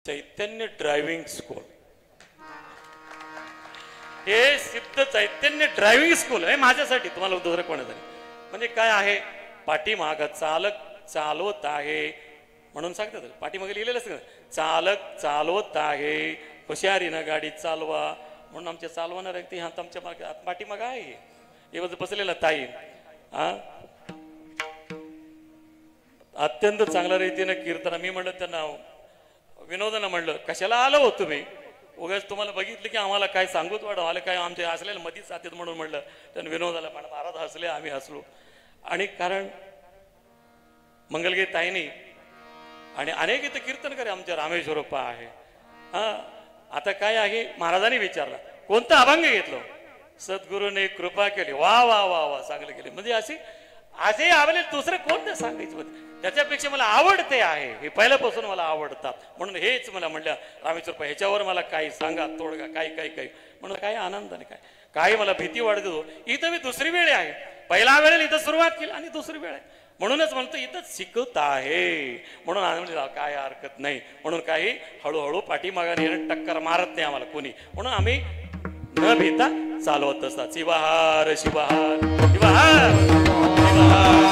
चैतन्य driving school, हे सिद्ध चैतन्य driving school आहे माझ्यासाठी, तुम्हाला दुसरं कोणासाठी. म्हणजे काय आहे, पाठीमाग चालक चालवत आहे म्हणून सांगतात, पाठीमागे लिहिलेलं असतं चालक चालवत आहे, हुशारीनं गाडी चालवा म्हणून आमच्या चालवणार व्यक्ती हा आमच्या पाठीमाग आहे. हे बसलेला ताई अत्यंत चांगल्या रीतीने कीर्तन. मी म्हणलं त्यांना, विनोदानं म्हणलं कशाला आलो हो तुम्ही, उगाच तुम्हाला बघितलं की आम्हाला काय सांगूच वाढव आलं काय, आमचे हसलेलं मधीच जातात म्हणून म्हणलं. त्यांनी विनोदाला पण महाराज हसले, आम्ही हसलो. आणि कारण मंगलगीत ताईनी आणि अनेक इथं कीर्तन करे आमच्या रामेश्वरप्पा आहे. आता काय आहे, महाराजांनी विचारलं कोणतं अभंग घेतलं, सद्गुरूने कृपा केली, वा वा वा वा चांगलं केले. म्हणजे असे आवडले दुसरं कोणतं सांगायचं, त्याच्यापेक्षा मला आवडते आहे हे पहिल्यापासून मला आवडतात म्हणून हेच मला म्हणलं रामेश्वर ह्याच्यावर मला काही सांगा तोडगा काही काही काही म्हणून काय आनंदाने काय मला भीती वाटत होतो. इथं मी दुसरी वेळ आहे, पहिला वेळेला इथं सुरुवात केली आणि दुसरी वेळ आहे म्हणूनच म्हणतो इथं शिकत आहे म्हणून आनंद काय हरकत नाही. म्हणून काही हळूहळू पाठीमागाने टक्कर मारत नाही आम्हाला कोणी, म्हणून आम्ही न भीता चालवत असतात. शिवहार शिवहार शिवहार शिवहार.